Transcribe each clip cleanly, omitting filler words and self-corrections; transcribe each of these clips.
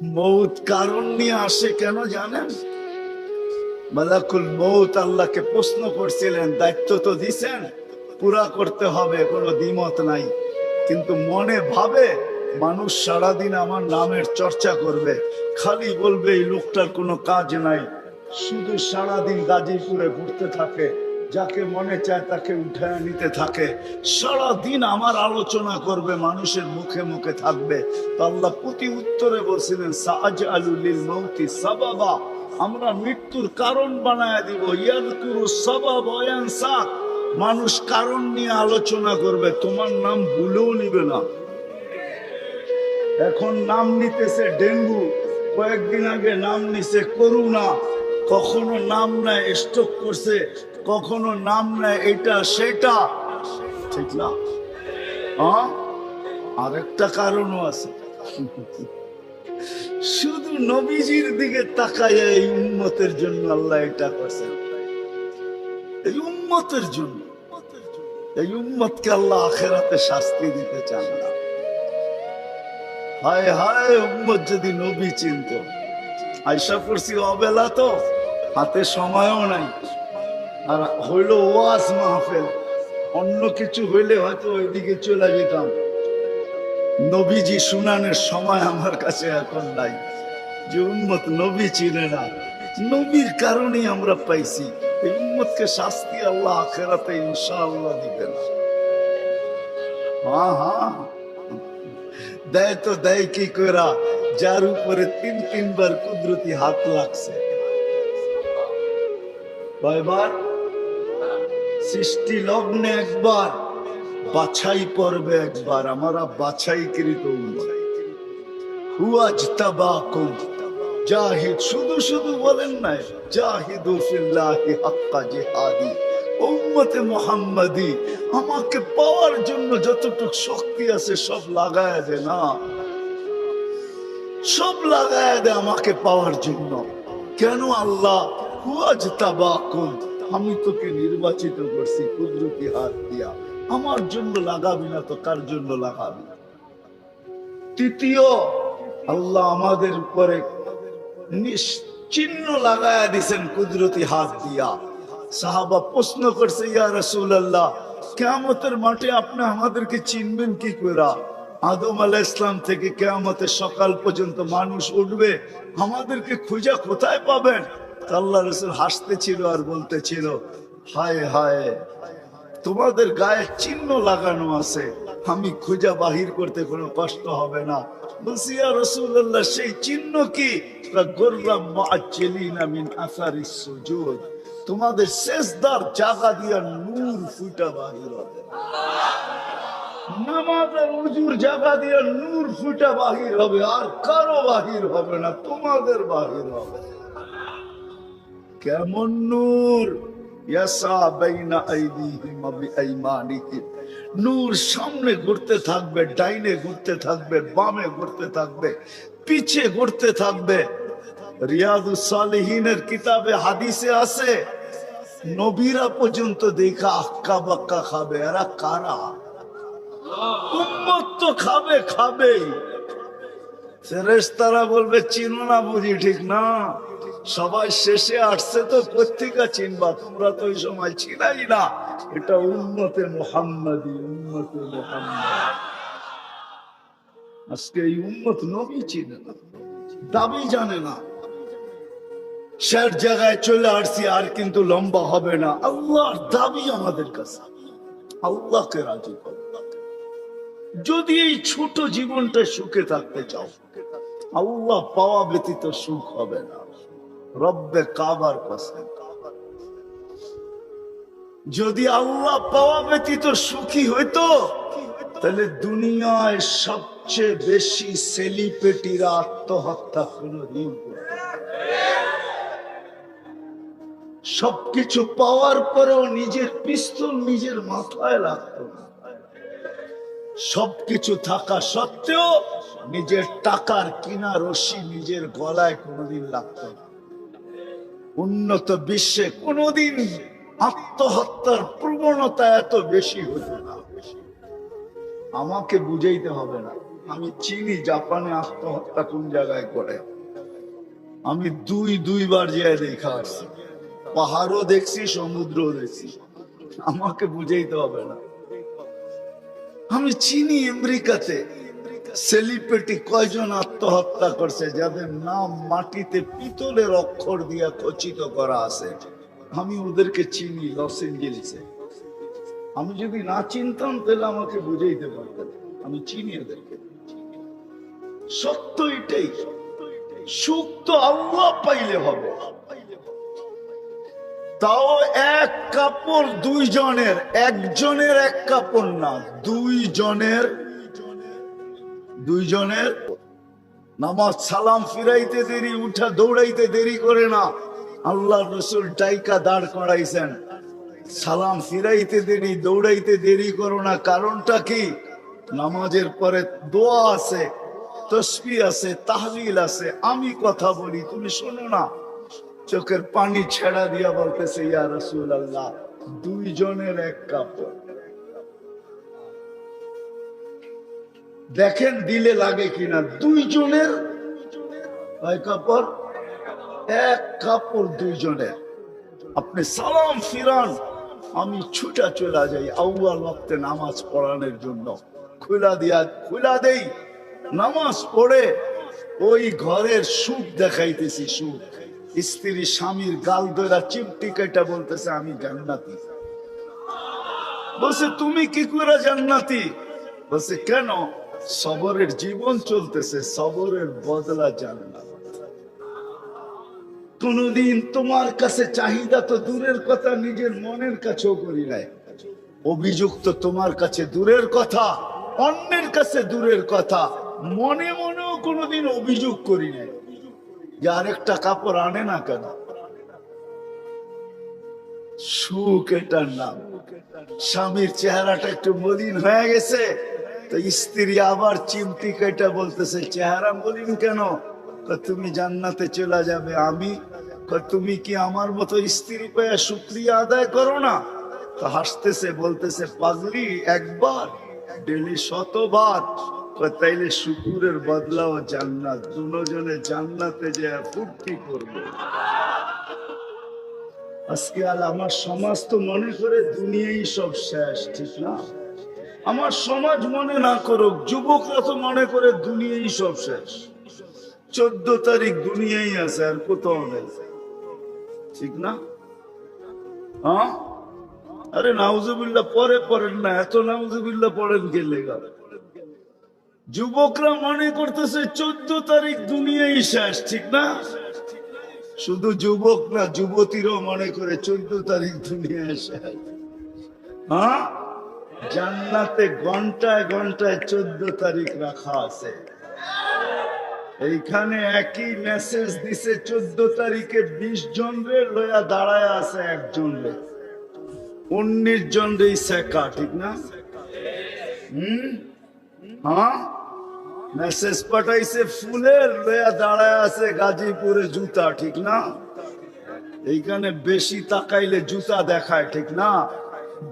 মৌত কারণ নিয়ে আসে কেন জানেন? মালাকুল মৌত আল্লাহকে প্রশ্ন করছিলেন, দায়িত্ব তো দিছেন, পুরা করতে হবে, কোনো দ্বিমত নাই। কিন্তু মনে ভাবে মানুষ সারাদিন আমার নামের চর্চা করবে, খালি বলবে এই লোকটার কোনো কাজ নাই, শুধু সারাদিন গাজীপুরে ঘুরতে থাকে, যাকে মনে চায় তাকে উঠায় নিতে থাকে, সারাদিন আমার আলোচনা করবে, মানুষের মুখে মুখে থাকবে। তো আল্লাহ প্রতি উত্তরে বলছিলেন, সাআজআলু লিল মাউতি সাবাবা, আমরা মৃত্যুর কারণ বানায় দিব। ইয়াযকুরু সাবাব ওয়া ইয়ানসা, মানুষ কারণ নিয়ে আলোচনা করবে, তোমার নাম ভুলেও নিবে না। এখন নাম নিতেছে ডেঙ্গু, কয়েকদিন আগে নাম নিছে করোনা, কখনো নাম নেয় স্ট্রোক করছে, কখনো নাম নেয় এটা সেটা, ঠিক না? আরেকটা কারণও আছে, শুধু নবীজির দিকে তাকায় এই উম্মতের জন্য আল্লাহ এটা করছেন, এই উম্মতের জন্য। এই উম্মতকে আল্লাহ আখিরাতে শাস্তি দিতে চান না। হায় হায়, উম্মত যদি নবী চিনত। আয়সা করছি অবেলা, তো হাতে সময়ও নাই, আর হইল ওয়াজ মাহফিল, অন্য কিছু হইলে হয়তো ওইদিকে চলে যেতাম। নবীজি শুনানের সময় আমার কাছে এখন নাই। যে উম্মত নবী চিনে না, নবীর কারণেই আমরা পাইছি। এই উম্মতকে শাস্তি আল্লাহ আখিরাতে ইনশাআল্লাহ দিবেন। হ্যাঁ, দেয় তো দেয় কি কইরা, যার উপরে তিনবার কুদরতি হাত লাগছে। কয়বার? সৃষ্টি লগ্নে একবার, বাছাই পর্বে একবার। আমরা বাছাইকৃত উম্মত। হুয়াজতাবাকুম, জাহিদ, শুধু শুধু বলেন নাই, জাহিদু ফিল্লাহি হাক্কা জিহাদি। উম্মতে মুহাম্মাদি, আমাকে পাওয়ার জন্য যতটুকু শক্তি আছে সব লাগায় দে না, সব লাগায় দে আমাকে পাওয়ার জন্য। কেন আল্লাহ? হুয়াজতাবাকুম, আমি তোকে নির্বাচিত করছি কুদরতি হাত দিয়া, আমার জন্য লাগাবি না তো কার জন্য লাগাবি? তৃতীয়, আল্লাহ আমাদের উপরে চিহ্ন লাগায়া দিছেন কুদরতি হাত দিয়া। সাহাবা প্রশ্ন করছে, ইয়া রাসূলুল্লাহ, কিয়ামতের মাঠে আপনি আমাদেরকে চিনবেন কি করে? আদম আলাইহিস সালাম থেকে কিয়ামতের সকাল পর্যন্ত মানুষ উঠবে, আমাদেরকে খুঁজে কোথায় পাবেন? আল্লাহ রাসূল হাসতেছিল আর বলতেছিল, হায় হায়, তোমাদের গায়ে চিহ্ন লাগানো আছে, আমি খুঁজা বাহির করতে কোনো কষ্ট হবে না। বলছি, ইয়া রাসূলুল্লাহ, সেই চিহ্ন কি? গুররাম মুআজ্জিলিনা মিন আসারিস সুজুদ, তোমাদের সেজদার জায়গা দিয়া নূর ফুটা বাহির হবে। নামাজের উজুর জায়গা দিয়া নূর ফুটা বাহির হবে, আর কারো বাহির হবে না, তোমাদের বাহির হবে। কেমন নূর? ইয়াসা বাইনা আইদিহিম ওয়া বিআইমানিহিম, নূর সামনে ঘুরতে থাকবে, ডাইনে ঘুরতে থাকবে, বামে ঘুরতে থাকবে, পিছে ঘুরতে থাকবে। রিয়াদুস সালিহিনের কিতাবে হাদিসে আছে, নবীরা পর্যন্ত দেখা আক্কা বাক্কা খাবে। এরা কারা? উম্মত তো খাবে, খাবেই। ফেরেশতারা বলবে, চিনো না বুঝি? ঠিক না, সবাই শেষে আসছে তো পত্রিকা চিনবা, তোমরা তো ওই সময় ছিলাই না। এটা উম্মতে মুহাম্মাদি, উম্মতে মুহাম্মাদ। আজকে এই উম্মত নবী চিনে না, দাবি জানে না। শেষ জায়গায় চলে আসছি, আর কিন্তু লম্বা হবে না। আল্লাহর দাবি আমাদের কাছে, আল্লাহকে রাজি করো। যদি এই ছোট জীবনটা সুখে থাকতে চাও, আল্লাহ পাওয়া ব্যতীত সুখ হবে না। রব্বে কাবার কসম, যদি আল্লাহ পাওয়া ব্যতীত সুখী হইতো, তাহলে দুনিয়ায় সবচেয়ে বেশি সেলিব্রিটিরা আত্মহত্যা কোনদিন করত। সবকিছু পাওয়ার পরেও নিজের পিস্তল নিজের মাথায় লাগতো না। সবকিছু থাকা সত্ত্বেও নিজের টাকার কিনা রশি নিজের গলায় কোনোদিন লাগতো না। উন্নত বিশ্বে কোনোদিন আত্মহত্যার প্রবণতা এত বেশি হতো না। আমাকে বুঝাইতে হবে না, আমি চিনি জাপানে আত্মহত্যা কোন জায়গায় করে। আমি দুইবার যেয়ে দেখা আসছি, পাহাড়ও দেখছি, সমুদ্রও দেখছি। আমাকে বুঝাইতে হবে না। আমি চিনি আমেরিকাতে সেলিব্রিটি কয়জন আত্মহত্যা করছে যাদের নাম মাটিতে পিতলের অক্ষর দিয়ে খচিত করা আছে। আমি ওদেরকে চিনি লস এঞ্জেলিসে। আমি যদি না চিনতাম তাহলে আমাকে বুঝাইতে পারতেন। আমি চিনি ওদেরকে। সত্য এটাই, সুখ তো আল্লাহ পাইলে হবে। তাও এক কাপড় দুইজনের, একজনের এক কাপড় না, দুইজনের। নামাজ সালাম ফিরাইতে দেরি, উঠা দৌড়াইতে দেরি করে না। আল্লাহ রসুল ডাইকা দাঁড় করাইছেন, সালাম ফিরাইতে দেরি, দৌড়াইতে দেরি করো না। কারণটা কি? নামাজের পরে দোয়া আছে, তসবিহ আছে, তাহলিল আছে। আমি কথা বলি, তুমি শোনো না। চোখের পানি ছেড়া দিয়া বলতেছে, ইয়া রাসূলুল্লাহ, দুইজনের এক কাপড়। দেখেন দিলে লাগে কিনা। দুইজনের কয় কাপড়? এক কাপড় দুইজনের। আপনি সালাম ফিরান, আমি ছুটা চলে যাই আউয়াল ওয়াক্তে নামাজ পড়ানোর জন্য। খুলা দেই, নামাজ পড়ে ওই ঘরের সুখ দেখাইতেছি। সুখ, স্ত্রী স্বামীর গাল ধরা চিমটি কেটে বলতেছে, আমি জান্নাতি। বলছে, তুমি কি করে জান্নাতি? বলছে, কেন? সবরের জীবন চলতেছে, সবরের বদলা জান্নাত। কোনদিন তোমার কাছে চাহিদা তো দূরের কথা, নিজের মনের কাছেও করি নাই। অভিযুক্ত তোমার কাছে দূরের কথা, অন্যের কাছে দূরের কথা, মনে মনেও কোনোদিন অভিযোগ করি নাই যে আরেকটা কাপড় আনে না কেন। সুখ এটার নাম। স্বামীর চেহারাটা একটু মলিন হয়ে গেছে, তো স্ত্রী আবার চিমটি কেটে বলতেছে, চেহারা মলিন কেন? তুমি জান্নাতে চলে যাবে। আমি তুমি কি আমার মতো স্ত্রী পেয়ে শুকরিয়া আদায় করো না? তো হাসতেছে, বলতেছে, পাগলি, একবার ডেলি 100 বার। তাইলে শুকুরের বদলাও জান্নাত। দুজনে জান্নাতে যে ফুর্তি করবো। আজকে আর আমার সমাজ তো মনে করে দুনিয়াই সব শেষ, ঠিক না? আমার সমাজ মনে না করুক, যুবকরা তো মনে করে দুনিয়াই সব শেষ। 14 তারিখ দুনিয়াই আছে, আর কোথাও নেই, ঠিক না? হ্যাঁ, আরে নাউজুবিল্লাহ পরে পড়েন না, এত নাউজুবিল্লাহ পড়েন কে লেগা? যুবকরা মনে করতেছে 14 তারিখ দুনিয়াই শেষ, ঠিক না? শুধু যুবক না, যুবতীরাও মনে করে 14 তারিখ দুনিয়ায় শেষ। হ্যাঁ, জান্নাতে ঘন্টায় ঘন্টায় 14 তারিখ রাখা আছে। এইখানে একই মেসেজ দিছে 14 তারিখে 20 জন রে লয়া দাঁড়ায় আছে, একজন রে 19 জন রে শেখা, ঠিক না? হ্যাঁ, মেসেজ পাঠাইছে ফুলের, লয়া দাঁড়ায় আছে গাজীপুরে জুতা, ঠিক না? এইখানে বেশি তাকাইলে জুতা দেখায়, ঠিক না?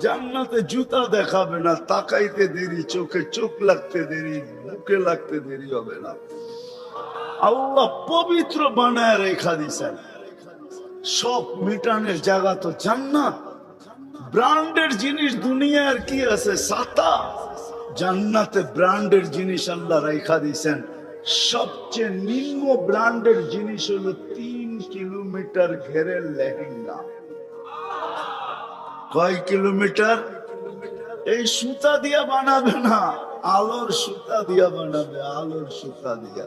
জান্নাতে জুতা দেখাবে না, তাকাইতে দেরি, চোখে চোখ লাগতে দেরি, বুকে লাগতে দেরি হবে না। আল্লাহ পবিত্র বানায় রেখা দিছেন। সব মিটানের জায়গা তো জান্নাত। ব্র্যান্ডের জিনিস দুনিয়ার কি আছে? ছাতা। জান্নাতে ব্র্যান্ডের জিনিস আল্লাহ রেখা দিছেন। সবচেয়ে নিম্ন ব্র্যান্ডের জিনিস হলো 3 কিলোমিটার ঘেরের লেহেঙ্গা। কয় কিলোমিটার? এই সুতা দিয়া বানাবে না, আলোর সুতা দিয়া বানাবে, আলোর সুতা দিয়া।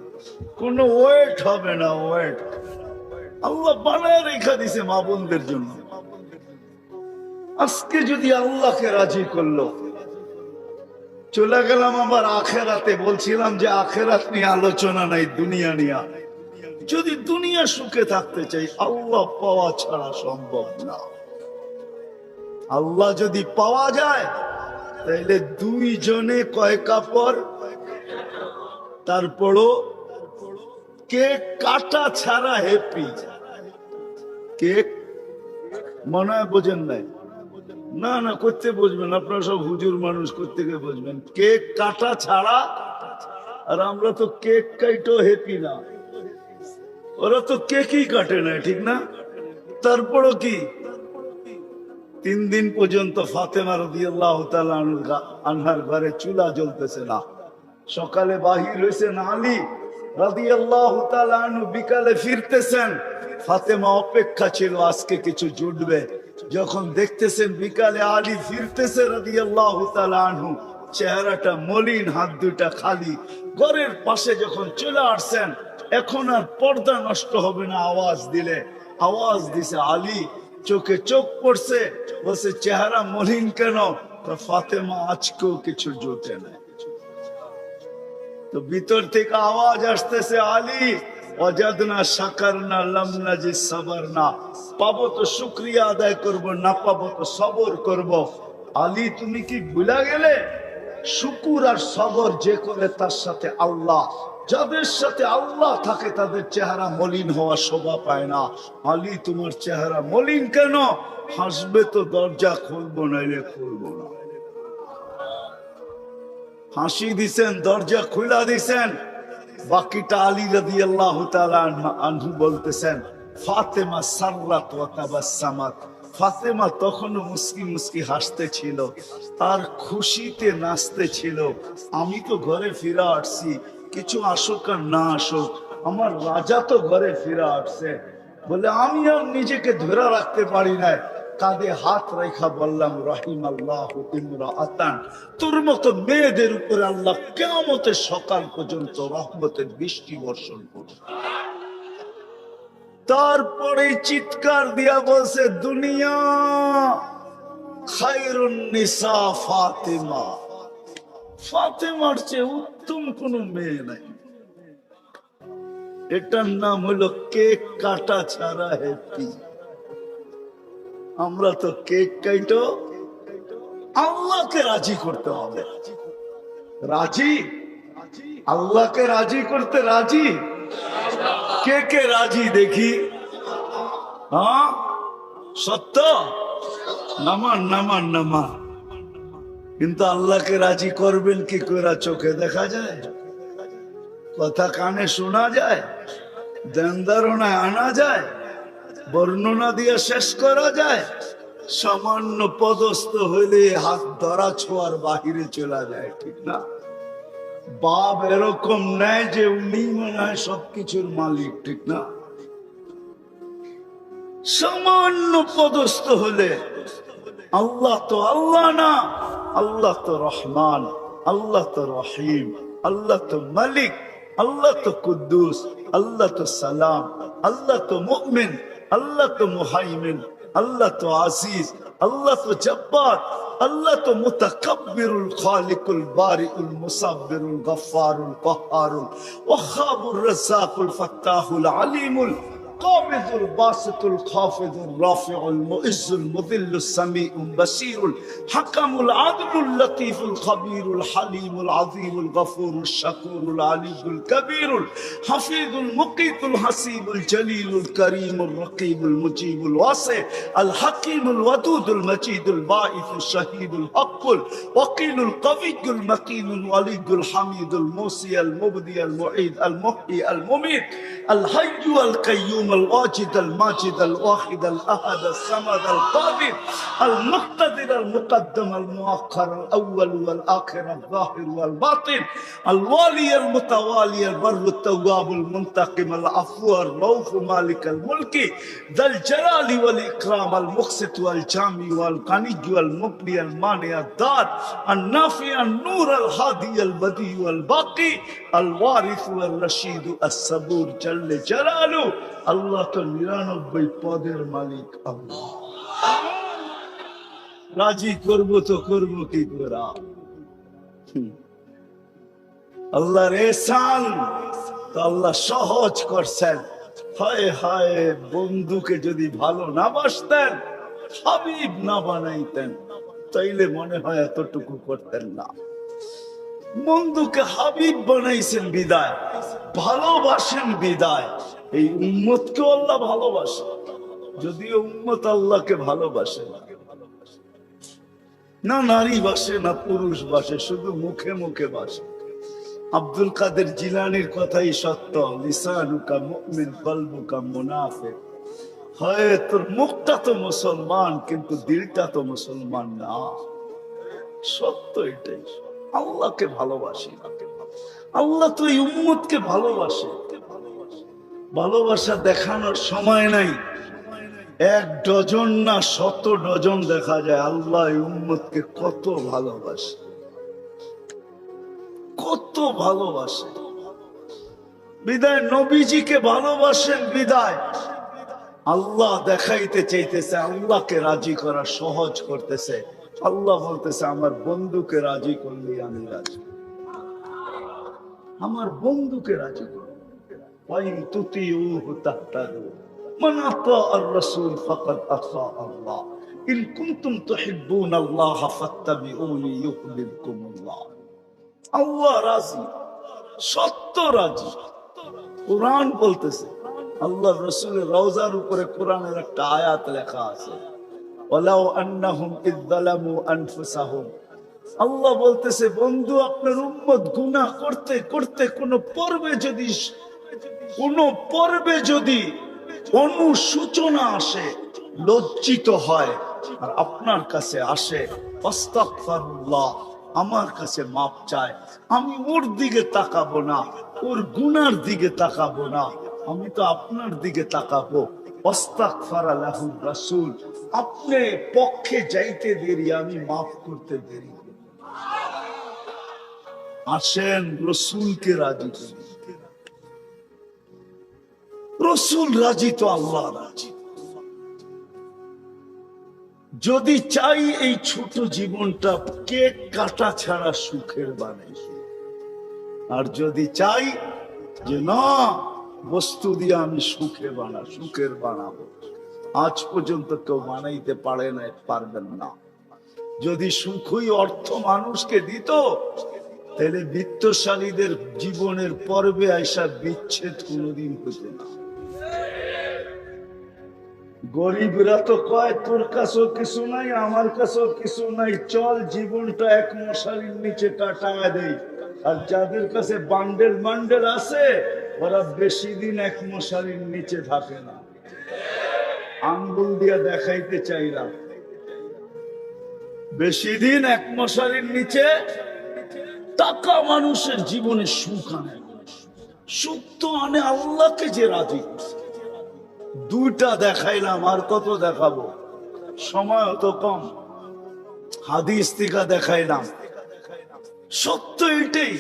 কোনো ওয়েট হবে না, ওয়েট। আল্লাহ বানায় রেখা দিছে মা বোনদের জন্য। আজকে যদি আল্লাহকে রাজি করলো, চলে গেলাম আবার আখেরাতে। বলছিলাম যে আখেরাত নিয়ে আলোচনা নাই, দুনিয়া নিয়ে। যদি দুনিয়া সুখে থাকতে চাই, আল্লাহ পাওয়া ছাড়া সম্ভব না। আল্লাহ যদি পাওয়া যায়, তাইলে দুইজনে কয় কাপড়? তারপরও কেক কাটা ছাড়া হ্যাপি। কেক মনে হয় বোঝেন নাই? না না, করতে বুঝবেন, আপনারা সব হুজুর মানুষ, করতে গিয়ে বুঝবেন। কেক কাটা ছাড়া আর আমরা তো কেক কাইটো হ্যাপি না, ওরা তো কেকই কাটে না, ঠিক না? তারপরও কি 3 দিন পর্যন্ত ফাতেমা রাদিয়াল্লাহু তাআলা আনহার ঘরে চুলা জ্বলতেছে না। সকালে বাহির হয়েছেন আলী রাদিয়াল্লাহু তাআলা আনহু, বিকালে ফিরতেছেন। ফাতেমা অপেক্ষা ছিল আজকে কিছু জুটবে। যখন দেখতেছেন বিকালে আলী ফিরতেছে রাদিয়াল্লাহু তাআলা আনহু, চেহারাটা মলিন, হাত দুটা খালি। ঘরের পাশে যখন চলে আসছেন, এখন আর পর্দা নষ্ট হবে না আওয়াজ দিলে। আওয়াজ দিছে আলী, চোখে চোখ পড়ছে, বলছে চেহারা মলিন কেন? ফাতেমা আজকেও কিছু জোটে না। তো ভিতর থেকে আওয়াজ আসতেছে, আলী ওয়াজাদনা শাকারনা লাম নাজি সাবরনা, পাবো তো শুকরিয়া আদায় করব, না পাবো তো সবর করব। আলী তুমি কি ভুলা গেলে? শুকুর আর সবর যে করে তার সাথে আল্লাহ, যাদের সাথে আল্লাহ থাকে তাদের চেহারা মলিন হওয়া শোভা পায় না। আলী তোমার চেহারা মলিন কেন? হাসবে তো দরজা খুলবো, নাইলে খুলবো না। হাসি দিছেন, দরজা খুলা দিছেন। বাকিটা আলী রাদিয়াল্লাহু তাআলা আনহু বলতেছেন, ফাতেমা সাররাত ওয়া তাবাসসামাত, ফাতেমা তখনও মুস্কি মুস্কি হাসতে ছিল, আর খুশিতে নাচতে ছিল। আমি তো ঘরে ফিরে আসছি, কিছু আসুক আর না আসুক, আমার রাজা তো ঘরে ফিরে আসছে। বলে আমি আর নিজেকে ধরে রাখতে পারি না, কাঁধে হাত রেখা বললাম, রাহিমাল্লাহু ইমরাআতান, তোর মতো মেয়েদের উপরে আল্লাহ কিয়ামতের সকাল পর্যন্ত রহমতের বৃষ্টি বর্ষণ করবে। তারপরে চিৎকার দিয়া বলছে, দুনিয়া খায়রুন নিসা ফাতেমা, ফাতেমার চেয়ে উত্তম কোন মেয়ে নাই। এটার নাম হলো কেক কাটা ছাড়া হ্যাপি। আমরা তো কেক কাইটো আল্লাহকে রাজি করতে হবে। রাজি, আল্লাহকে রাজি করতে রাজি। কে কে রাজি দেখি? হ্যাঁ সত্য, নামান নামান নামান। কিন্তু আল্লাহকে রাজি করবেন কি করে? চোখে দেখা যায়, কথা কানে শোনা যায়, ধ্যান ধারণায় আনা যায়, বর্ণনা দিয়ে শেষ করা যায়? সামান্য পদস্থ হইলে হাত ধরা ছোঁয়ার বাহিরে চলে যায়, ঠিক না? বাপ এরকম নেয় যে উনি মনে হয় সবকিছুর মালিক, ঠিক না? সামান্য পদস্থ হলে আল্লাহ তো আল্লাহ না, আল্লাহ তো রহমান, আল্লাহ তো রহিম, আল্লাহ তো মালিক, আল্লাহ তো কুদ্দুস, আল্লাহ তো সালাম, আল্লাহ তো মুমিন, আল্লাহ তো মুহাইমিন, আল্লাহ তো আজিজ, আল্লাহ তো জব্বার, আল্লাহ তো মুতাকাব্বিরুল খালিকুল বারিউল মুসাব্বিরুল গফফারুল কহ্হারুল ওয়াহ্হাবুর রাজ্জাকুল ফাত্তাহুল আলিমুল القابض الباسط الخافض الرافع المعز المذل السميع البصير الحكم العدل اللطيف الخبير الحليم العظيم الغفور الشكور العلي الكبير الحفيظ المقيت الحسيب الجليل الكريم الرقيب المجيب الواسع الحكيم الودود المجيد الباعث الشهيد الحق الوكيل القوي المتين الولي الحميد الموصي المبدي المعيد المحيي المميت الحي القيوم الواجد الماجد الواحد الأحد الصمد القادر المقتدر المقدم المؤخر الأول والآخر الظاهر والباطن الوالي المتوالي البر التواب المنتقم العفو الرؤوف مالك الملك ذا الجلال والإكرام المقسط والجامع والغني والمغني المانع الدار النافع النور الهادي البديع والباقي الوارث والرشيد الصبور جل جلاله আল্লাহ তো 99 পদের মালিক। আল্লাহ রাজি করবো তো করবো কি করে? আল্লাহর এহসান তো আল্লাহ সহজ করছেন। হায় হায়, বন্ধুকে যদি ভালো না বাসতেন, হাবিব না বানাইতেন, তাইলে মনে হয় এতটুকু করতেন না। বন্ধুকে হাবিব বানাইছেন বিদায়, ভালোবাসেন বিদায়। এই উম্মতকে আল্লাহ ভালোবাসে, যদিও উম্মত আল্লাহকে ভালোবাসে না। না নারী বাসে, না পুরুষ বাসে, শুধু মুখে মুখে বাসে। আব্দুল কাদের জিলানির কথাই সত্য, লিসানুকা মুমিন কলবুকা মুনাফিক। হয় তোর মুখটা তো মুসলমান কিন্তু দিলটা তো মুসলমান না। সত্য এটাই। আল্লাহকে ভালোবাসি, আল্লাহ তো এই উম্মতকে ভালোবাসে। ভালোবাসা দেখানোর সময় নাই, এক ডজন না শত ডজন দেখা যায় আল্লাহ এই উম্মতকে কত ভালোবাসে, কত ভালোবাসে। বিদায় নবীজিকে ভালোবাসেন, বিদায় আল্লাহ দেখাইতে চাইতেছে, আল্লাহকে রাজি করা সহজ করতেছে। আল্লাহ বলতেছে আমার বন্ধুকে রাজি করলে আমি রাজি, আমার বন্ধুকে রাজি করো। ওয়াইন তুতিউহু তাহতাদু মান আতাআর রাসূল ফাকাদ আতা আল্লাহ ইন কুনতুম তুহিব্বুনাল্লাহ ফাত্তাবিউনি ইউহিব্বুকুমুল্লাহ। আল্লাহ রাজি, সত্য রাজি। কুরআন বলতেছে, আল্লাহ রাসূলের রওজার উপরে কোরআনের একটা আয়াত লেখা আছে, ওয়ালাউ আন্নাহুম ইয যালামু আনফুসাহুম। আল্লাহ বলতেছে বন্ধু আপনার উম্মত গুনাহ করতে করতে কোন পর্বে যদি অনুশোচনা আসে, লজ্জিত হয় আর আপনার কাছে আসে, আস্তাগফিরুল্লাহ, আমার কাছে মাপ চায়, আমি ওর দিকে তাকাবো না, ওর গুনার দিকে তাকাবো না, আমি তো আপনার দিকে তাকাবো। আস্তাগফারা লাহুর রাসূল, আপনি পক্ষে যাইতে দেরি, আমি মাফ করতে দেরি। আসেন রসুলকে রাজি করি। রসুল রাজি তো আল্লাহ রাজি। যদি চাই এই ছোট জীবনটা কেক কাটা ছাড়া সুখের বানাই, আর যদি চাই যে না বস্তু দিয়ে আমি সুখের বানাবো, আজ পর্যন্ত কেউ বানাইতে পারবেন না। যদি সুখই অর্থ মানুষকে দিত, তাহলে বিত্তশালীদের জীবনের পর্বে আইসা বিচ্ছেদ কোনোদিন হতো না। গরিবরা তো কয় তোর কাছেও কিছু নাই, আমার কাছেও কিছু নাই, চল জীবনটা এক মশারির নিচে কাটায় দেই। আর যাদের কাছে বান্ডেল বান্ডেল আছে, ওরা বেশি দিন এক মশারির নিচে থাকে না। আঙ্গুল দিয়া দেখাইতে চাইলাম, বেশি দিন এক মশারির নিচে টাকা মানুষের জীবনে সুখ আনে। সুখ তো আনে আল্লাহকে যে রাজি করছে। দুইটা দেখাইলাম, আর কত দেখাবো, সময় তো কম। হাদিস থেকে দেখাইলাম, সত্য এটাই।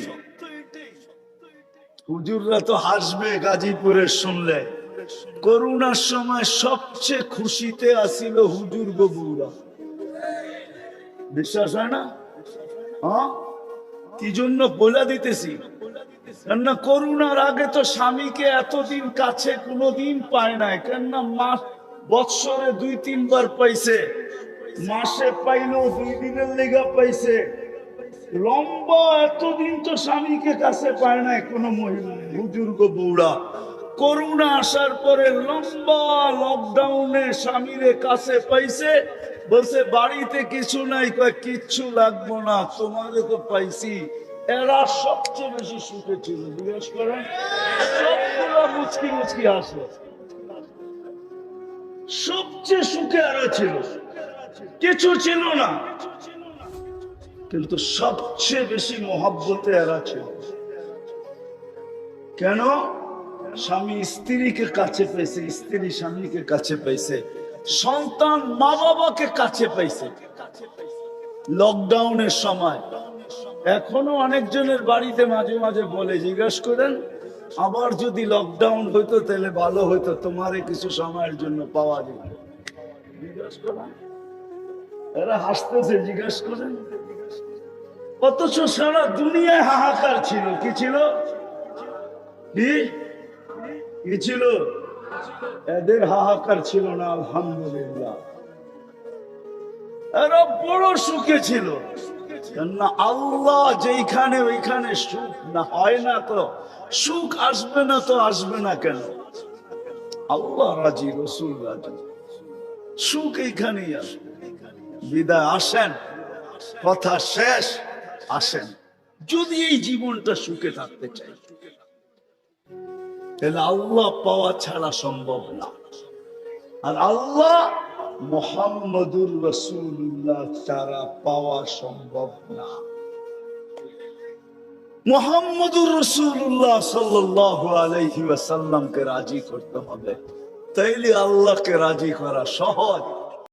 হুজুররা তো হাসবে গাজীপুরের শুনলে। করোনার সময় সবচেয়ে খুশিতে আসিল হুজুর বউরা, বিশ্বাস হয় না? হ্যাঁ, কি জন্য বলে দিতেছি, কেননা করোনার আগে তো স্বামীকে এতদিন কাছে কোনোদিন পায় নাই। কেননা বৎসরে 2-3 বার পাইছে, মাসে পাইলো 2 দিনের লেগা পাইছে। লম্বা এতদিন তো স্বামীকে কাছে পায় নাই কোনো মহিলা, বুজুর্গ বউরা। করোনা আসার পরে লম্বা লকডাউনে স্বামীরে কাছে পাইছে, বলছে বাড়িতে কিছু নাই, কয় কিচ্ছু লাগবো না, তোমারে তো পাইছি। এরা সবচেয়ে বেশি সুখে ছিল, জিজ্ঞেস করেন। সবগুলো মুচকি মুচকি আসে, সবচেয়ে সুখে এরা ছিল, কিছু ছিল না, কিন্তু সবচেয়ে বেশি মহব্বতে এরা ছিল। কেন? স্বামী স্ত্রীকে কাছে পাইছে, স্ত্রী স্বামীকে কাছে পাইছে, সন্তান মা বাবাকে কাছে পাইছে লকডাউনের সময়। এখনো অনেকজনের বাড়িতে মাঝে মাঝে বলে, জিজ্ঞেস করেন আবার যদি লকডাউন হইতো তাহলে ভালো হইতো, তোমারে কিছু সময়ের জন্য পাওয়া যেত। জিজ্ঞেস করেন, এরা হাসতেছে, জিজ্ঞেস করেন। অথচ সারা দুনিয়ায় হাহাকার ছিল। কি ছিল? কি ছিল? এদের হাহাকার ছিল না, আলহামদুলিল্লাহ। এরা বড় সুখে ছিল। কেননা আল্লাহ যেখানে ওইখানে সুখ না হয় না, তো সুখ আসবে না, তো আসবে না কেন? আল্লাহ রাজি, রসুল রাজি, সুখ এইখানেই আসবে। বিদায় আসেন, কথা শেষ, আসেন। যদি এই জীবনটা সুখে থাকতে চাই, তাহলে আল্লাহ পাওয়া ছাড়া সম্ভব না। আর আল্লাহ মুহাম্মদুর রাসূলুল্লাহ ছাড়া পাওয়া সম্ভব না। মুহাম্মদুর রাসূলুল্লাহ সাল্লাল্লাহু আলাইহি ওয়াসাল্লামকে রাজি করতে হবে, তাইলে আল্লাহকে রাজি করা সহজ।